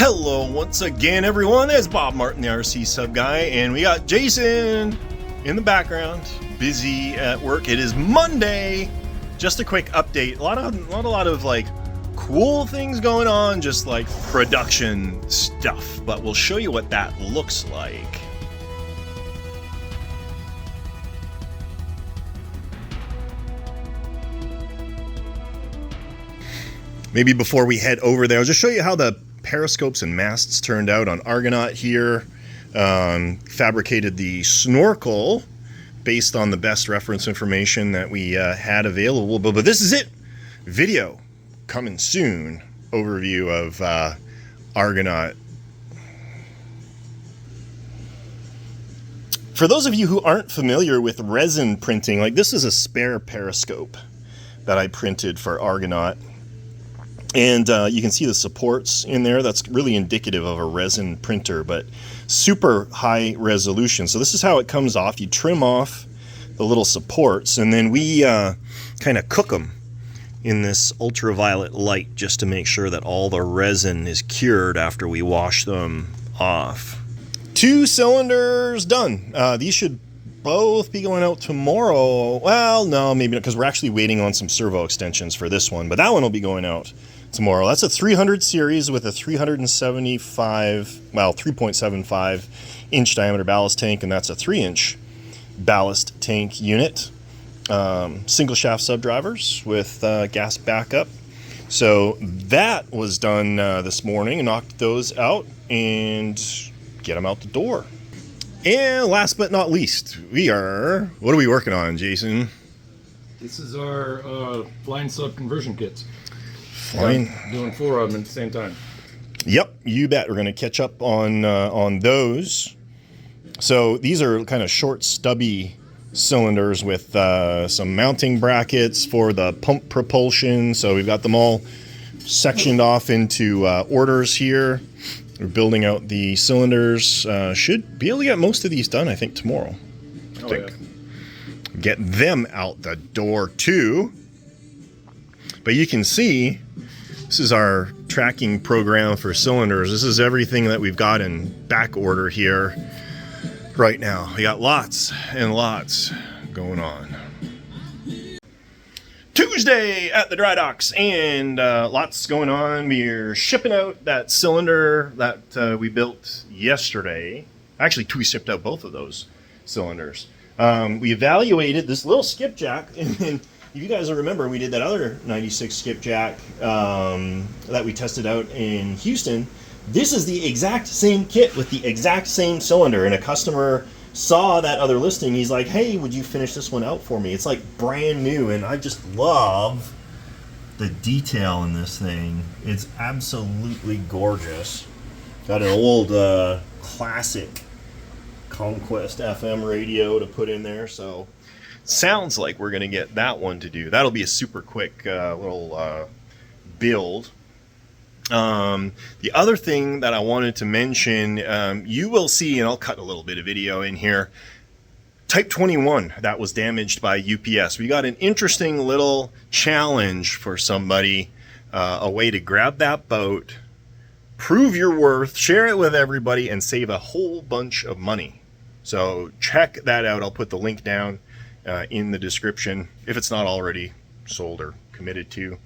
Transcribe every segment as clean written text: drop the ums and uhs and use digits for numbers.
Hello once again, everyone. It's Bob Martin, the RCSubGuy, and we got Jason in the background, busy at work. It is Monday. Just a quick update. A lot of like cool things going on, just like production stuff. But we'll show you what that looks like. Maybe before we head over there, I'll just show you how the periscopes and masts turned out on Argonaut here. Fabricated the snorkel based on the best reference information that we had available. But this is it. Video coming soon. Overview of Argonaut. For those of you who aren't familiar with resin printing, like this is a spare periscope that I printed for Argonaut. And you can see the supports in there. That's really indicative of a resin printer, but super high resolution. So this is how it comes off. You trim off the little supports, and then we kind of cook them in this ultraviolet light just to make sure that all the resin is cured after we wash them off. 2 cylinders done. These should both be going out tomorrow. Well, no, maybe not, because we're actually waiting on some servo extensions for this one, but that one will be going out tomorrow. That's a 300 series with a 3.75 inch diameter ballast tank, and that's a 3-inch ballast tank unit. Single shaft subdrivers with gas backup. So that was done this morning, and knocked those out and get them out the door. And last but not least, what are we working on, Jason? This is our flying sub conversion kits. Doing 4 of them at the same time. Yep, you bet. We're going to catch up on those. So these are kind of short, stubby cylinders with some mounting brackets for the pump propulsion. So we've got them all sectioned off into orders here. We're building out the cylinders. Should be able to get most of these done, I think, tomorrow. I think. Yeah. Get them out the door, too. But you can see, this is our tracking program for cylinders. This is everything that we've got in back order here right now. We got lots and lots going on. Tuesday at the Drydocks, and lots going on. We're shipping out that cylinder that we built yesterday. Actually, we shipped out both of those cylinders. We evaluated this little skipjack, and if you guys remember, we did that other 96 skipjack that we tested out in Houston. This is the exact same kit with the exact same cylinder, and a customer saw that other listing. He's like, hey, would you finish this one out for me? It's like brand new, and I just love the detail in this thing. It's absolutely gorgeous. Got an old classic Conquest FM radio to put in there, so sounds like we're going to get that one to do. That'll be a super quick little build. The other thing that I wanted to mention, you will see, and I'll cut a little bit of video in here, Type 21 that was damaged by UPS. We got an interesting little challenge for somebody, a way to grab that boat, prove your worth, share it with everybody, and save a whole bunch of money. So check that out. I'll put the link down in the description if it's not already sold or committed to.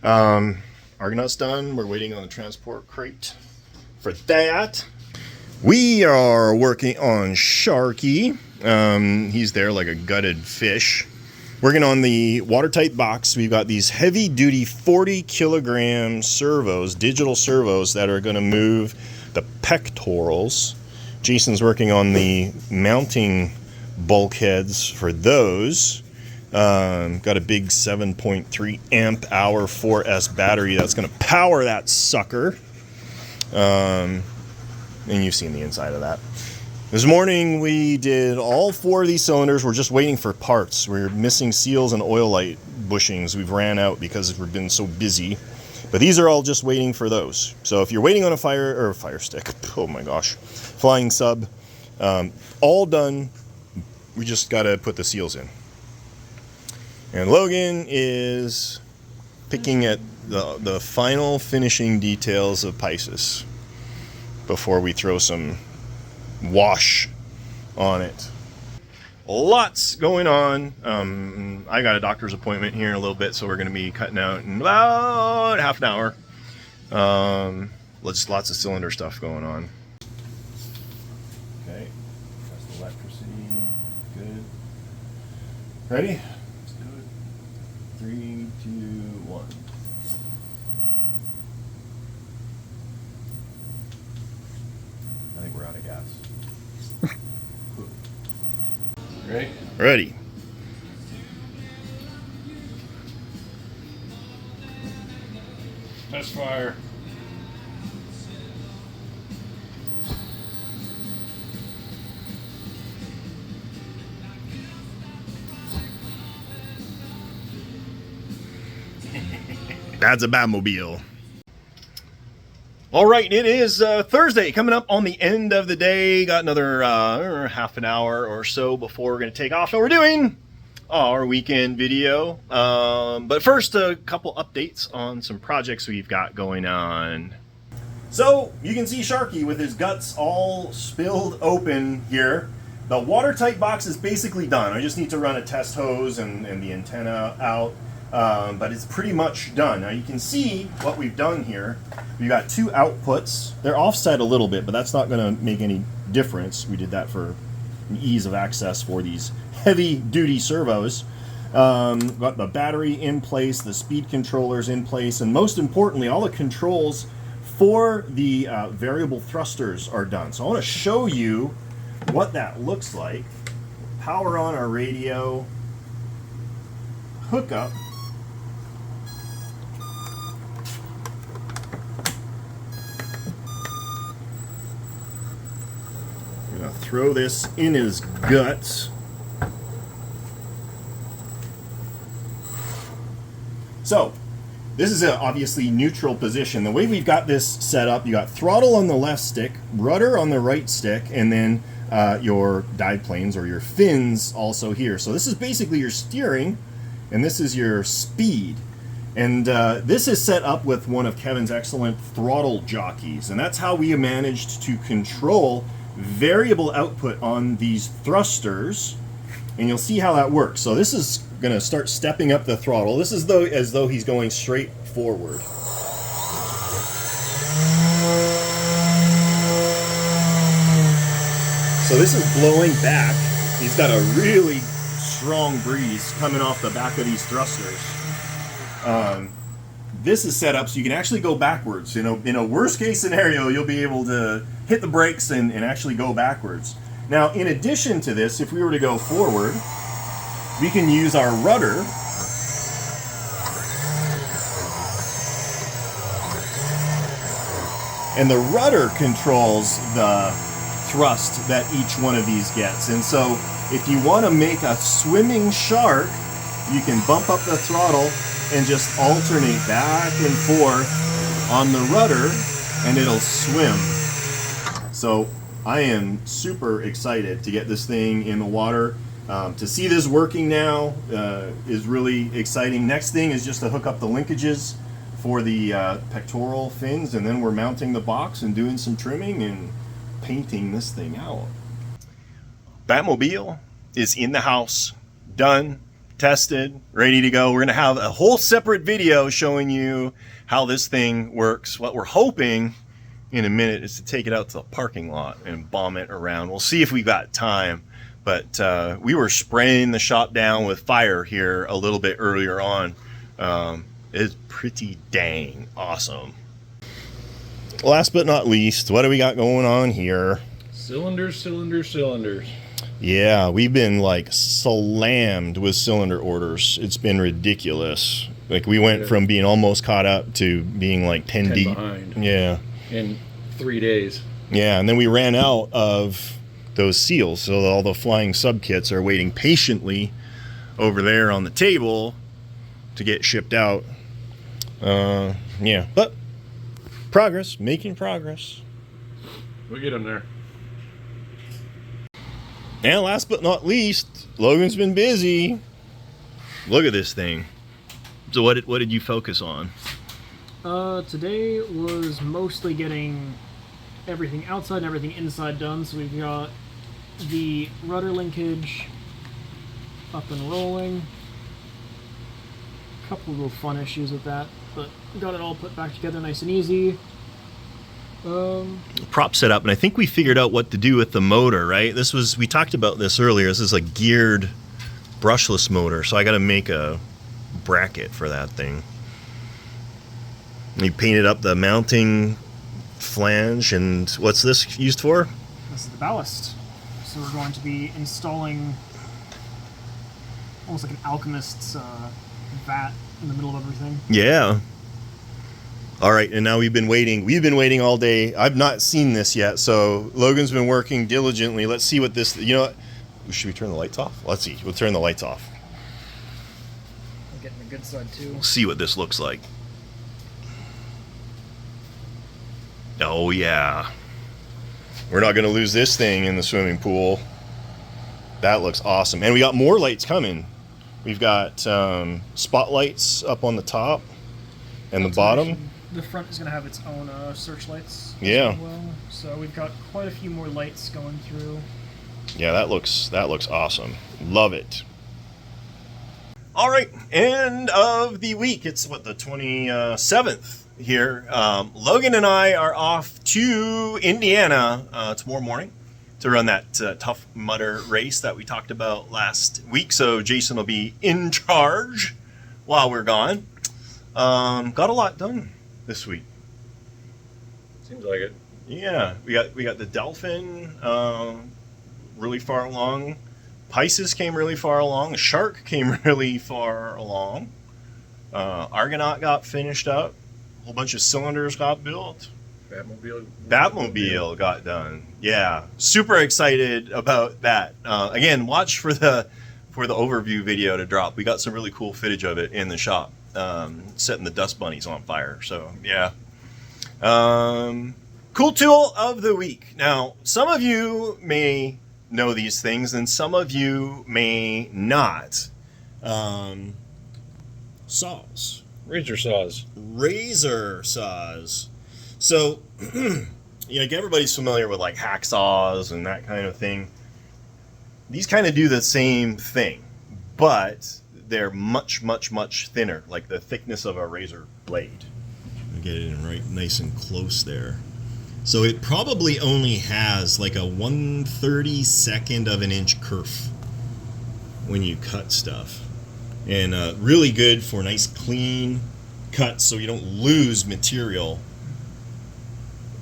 Argonaut's done. We're waiting on the transport crate for that. We are working on Sharky. He's there like a gutted fish. Working on the watertight box. We've got these heavy duty 40 kilogram servos, digital servos, that are going to move the pectorals. Jason's working on the mounting bulkheads for those. Got a big 7.3 amp hour 4S battery that's going to power that sucker. And you've seen the inside of that. This morning we did all 4 of these cylinders. We're just waiting for parts. We're missing seals and oil light bushings. We've ran out because we've been so busy. But these are all just waiting for those. So if you're waiting on a fire stick, oh my gosh, flying sub, all done. We just got to put the seals in. And Logan is picking at the final finishing details of Pisces. before we throw some wash on it. Lots going on. I got a doctor's appointment here in a little bit, so we're going to be cutting out in about half an hour. Lots of cylinder stuff going on. Okay, that's the electricity. Good. Ready? Let's do it. 3, 2, 1. I think we're out of gas. Ready? Ready. Test fire. That's a Batmobile. All right, it is Thursday, coming up on the end of the day. Got another half an hour or so before we're going to take off, and we're doing our weekend video. But first, a couple updates on some projects we've got going on. So, you can see Sharky with his guts all spilled open here. The watertight box is basically done. I just need to run a test hose and the antenna out. But it's pretty much done. Now you can see what we've done here. We've got 2 outputs. They're offset a little bit, but that's not going to make any difference. We did that for ease of access for these heavy-duty servos. Got the battery in place, the speed controllers in place, and most importantly, all the controls for the variable thrusters are done. So I want to show you what that looks like. Power on our radio. Hookup. Throw this in his guts. So, this is a obviously neutral position. The way we've got this set up, you got throttle on the left stick, rudder on the right stick, and then your dive planes or your fins also here. So this is basically your steering, and this is your speed. And this is set up with one of Kevin's excellent throttle jockeys, and that's how we managed to control variable output on these thrusters, and you'll see how that works. So this is going to start stepping up the throttle. This is as though he's going straight forward. So this is blowing back. He's got a really strong breeze coming off the back of these thrusters. This is set up so you can actually go backwards. You know, in a worst case scenario, you'll be able to hit the brakes and actually go backwards. Now, in addition to this, if we were to go forward, we can use our rudder and the rudder controls the thrust that each one of these gets. And so if you want to make a swimming shark, you can bump up the throttle and just alternate back and forth on the rudder and it'll swim. So I am super excited to get this thing in the water. To see this working now is really exciting. Next thing is just to hook up the linkages for the pectoral fins, and then we're mounting the box and doing some trimming and painting this thing out. Batmobile is in the house, done, tested, ready to go. We're going to have a whole separate video showing you how this thing works. What we're hoping in a minute is to take it out to the parking lot and bomb it around. We'll see if we got time, but we were spraying the shop down with fire here a little bit earlier on. It's pretty dang awesome. Last but not least, what do we got going on here? Cylinders, cylinders, cylinders. Yeah, we've been like slammed with cylinder orders. It's been ridiculous. Like we went from being almost caught up to being like 10 deep. Behind. Yeah. In 3 days. Yeah, and then we ran out of those seals, so all the flying sub kits are waiting patiently over there on the table to get shipped out. Yeah, but progress, making progress. We'll get them there. And last but not least, Logan's been busy. Look at this thing. So what did you focus on? Today was mostly getting everything outside and everything inside done. So we've got the rudder linkage up and rolling. A couple of little fun issues with that, but got it all put back together nice and easy. Prop set up, and I think we figured out what to do with the motor, right? We talked about this earlier. This is a geared brushless motor, so I got to make a bracket for that thing. We painted up the mounting flange, and what's this used for? This is the ballast. So we're going to be installing almost like an alchemist's vat in the middle of everything. Yeah. All right, and now we've been waiting. We've been waiting all day. I've not seen this yet, so Logan's been working diligently. Let's see what this. You know what? Should we turn the lights off? Let's see. We'll turn the lights off. We're getting the good side too. We'll see what this looks like. Oh yeah. We're not going to lose this thing in the swimming pool. That looks awesome. And we got more lights coming. We've got spotlights up on the top and the bottom. The front is going to have its own searchlights. Yeah. As well. So we've got quite a few more lights going through. Yeah, that looks awesome. Love it. All right, end of the week. It's what, the 27th here. Logan and I are off to Indiana tomorrow morning to run that Tough Mudder race that we talked about last week. So Jason will be in charge while we're gone. Got a lot done this week. Seems like it. Yeah, we got the Dolphin really far along. Pisces came really far along. Shark came really far along. Argonaut got finished up. A whole bunch of cylinders got built. Batmobile got done. Yeah, super excited about that. Again, watch for the overview video to drop. We got some really cool footage of it in the shop, setting the dust bunnies on fire. So yeah. Cool tool of the week. Now, some of you may know these things, and some of you may not. Saws. Razor saws. Razor saws. So, everybody's familiar with like hacksaws and that kind of thing. These kind of do the same thing, but they're much, much, much thinner, like the thickness of a razor blade. Get it in right nice and close there. So it probably only has like a 1/32 of an inch kerf when you cut stuff. And really good for nice clean cuts so you don't lose material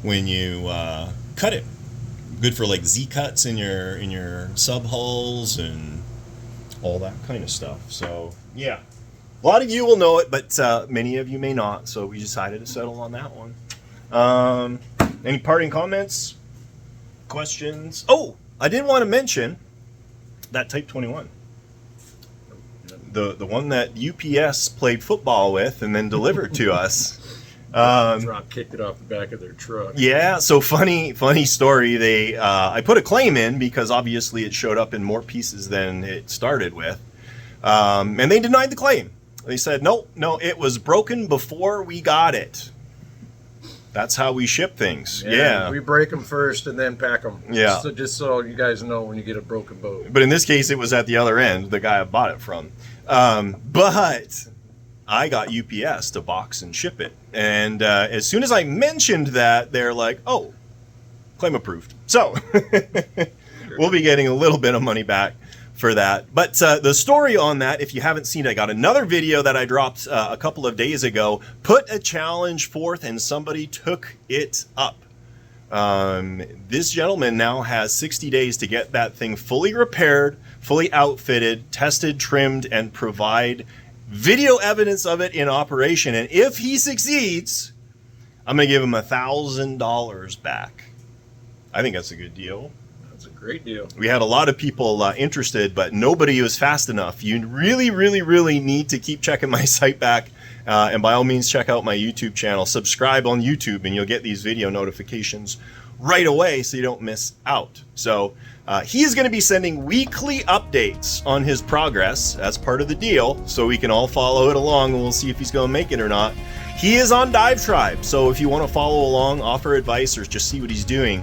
when you cut it. Good for like Z cuts in your sub hulls and all that kind of stuff. So yeah, a lot of you will know it, but many of you may not. So we decided to settle on that one. Any parting comments? Questions? Oh, I did want to mention that Type 21. The one that UPS played football with and then delivered to us. Drop kicked it off the back of their truck. Yeah, so funny story. They I put a claim in because obviously it showed up in more pieces than it started with. And they denied the claim. They said, no, it was broken before we got it. That's how we ship things. Yeah. We break them first and then pack them. Yeah. So just so you guys know when you get a broken boat. But in this case, it was at the other end, the guy I bought it from. But I got UPS to box and ship it. And as soon as I mentioned that, they're like, oh, claim approved. So we'll be getting a little bit of money back for that. But the story on that, if you haven't seen it, I got another video that I dropped a couple of days ago. Put a challenge forth and somebody took it up. This gentleman now has 60 days to get that thing fully repaired, fully outfitted, tested, trimmed, and provide video evidence of it in operation. And if he succeeds, I'm going to give him $1,000 back. I think that's a good deal. That's a great deal. We had a lot of people interested, but nobody was fast enough. You really, really, really need to keep checking my site back. And by all means, check out my YouTube channel. Subscribe on YouTube, and you'll get these video notifications right away so you don't miss out. So he's going to be sending weekly updates on his progress as part of the deal, so we can all follow it along, and we'll see if he's going to make it or not. He is on Dive Tribe, so if you want to follow along, offer advice, or just see what he's doing,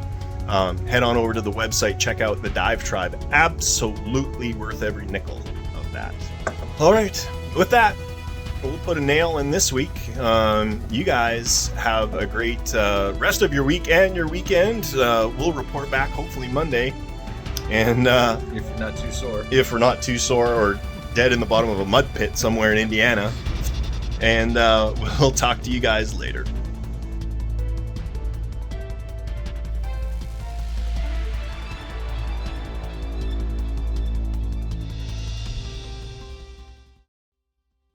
head on over to the website, check out the Dive Tribe. Absolutely worth every nickel of that. All right, with that, we'll put a nail in this week. You guys have a great rest of your week and your weekend. We'll report back hopefully Monday. And if you're not too sore. If we're not too sore or dead in the bottom of a mud pit somewhere in Indiana. And we'll talk to you guys later.